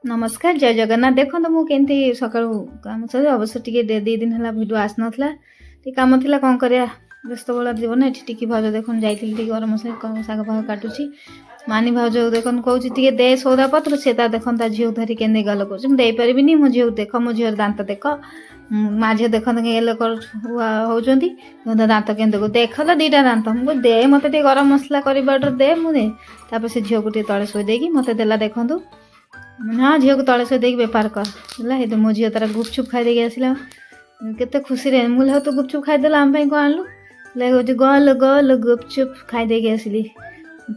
नमस्कार जय जगन्नाथ देखो तो मुझे सका कम सर अवश्य टी दी दिन है भिड आस नाला कम थी कौन कर व्यस्त बड़ा जीवन ये टिकी भाज देख जाइए गरम शाग फाग काटुची मानी भाज देख कौच टे दे सौदा पत्र से देख झील धरी के गल कर मो झील देख मो झील दात देख माँ झील देख होती दात के देख तो दीटा दात मुझे दे मत गरम मसला कर दे मुझे से झील को तले शोदेगी मत देला देखूँ हाँ झील को तले शोदेगी बेपार कर है मो झील तार गुपचुप खाई आसला केते खुशी रे मुझे तो गुपचुप खाईदेल आम कौन आणलु लगे गल गल गुपचुप खाई आसली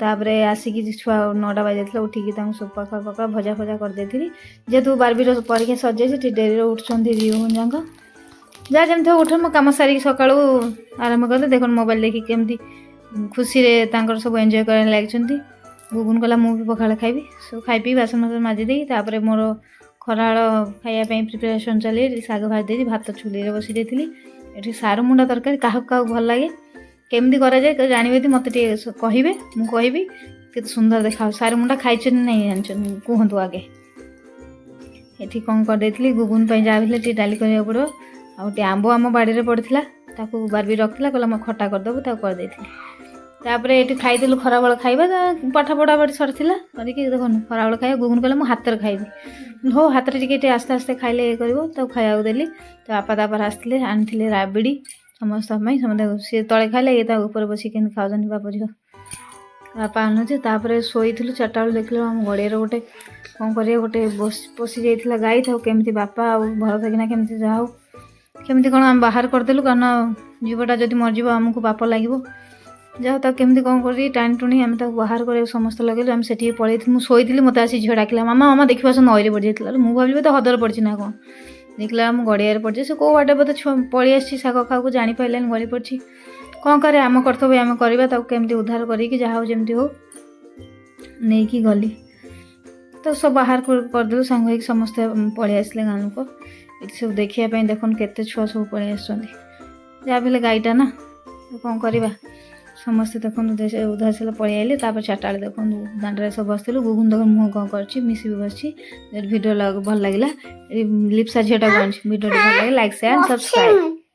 तापर आसिक छुआ 9टा बाजी उठिकी सब पका पका भजा फजा करदे जेहेतु बारबीर परीक्षा सजाई डेरी उठुं दी जाक जहाँ जमी उठ मो कम सारिक सका आरंभ कले देख मोबाइल देखिए केमती खुशी सब एंजॉय कर लगी गुगुन कला मुझे पखाड़ खाइबी सब खाई पी बासन बासन माजिदे मोर खराड़ खायापी प्रिपेरेसन चलिए शाग भाजी भात चुली बसई ये सारू मुंडा तरकारी क्या भल लगे केमती करा जाए जानवे मत कहे मुझे के सुंदर देखा सारू मुंडा खाई नहीं जान कहतु आगे ये कौन करदे गुगुन जहाँ भी डाली करा पड़ो आउे आंब आम बाड़ी पड़ा बारबी रखला कहला मैं खटा करदेबू करदे तापर ये खाईदेलु खरा बेल खाइबा पाठ पढ़ा पढ़ी सरला करके देखो खरा बेल खाइबा गुगुन कहला मुझे हाथ खाइबी हो हाथ टे आस्ते आस्ते खाइले कर खाया देली तो बापा तापर आसते आनी राबिड़ी समस्त समझे सी तले खाइले ये ऊपर बस के खाऊँ बाप झील बापा आणुचे तापर शोई 4टा बेलू देख आम गड़िया गोटे कौन कर गोटे पशि जाइए गाई था केमती बापा भर थकिना केमती जाओ केमती कौन आम बाहर करदेलु कारण जीवटा जब मरज आमको पाप लगे जाओ तक केमती कौन कर टाणी टुणी आम बाहर कर समस्त लगे आम से पलि मुझे मत आसी झील डाकिला मामा मामा देखा से नईरे पड़ जाता मुझे भावी तो हदर पड़ी ना कौन देखला आम गड़िया पड़ से कौ बाटे बोते पलि आसी शाग खाऊ जापारे गड़ी पड़ी कौन करे आम कर्तव्य आम करवा केमती उद्धार करी जहाँ जमी हो नहीं कि गली तो सब बाहर करदेलु सांग समस्त पलि आसले गाँ लोक ये सब देखापी देखन केते छुआ सब पलि आस जहाँ भी गाईटा ना तो कौन करवा समस्ते देखो उधार से पलि आइले 4टा बेले देखो दांडे सब बसलु गुगुन देख मुँह कौन कर मिसी भी बस भिडियो भल लगे लिप्सा झीटा भिडियो भल लगे लाइक शेयर सब्सक्राइब।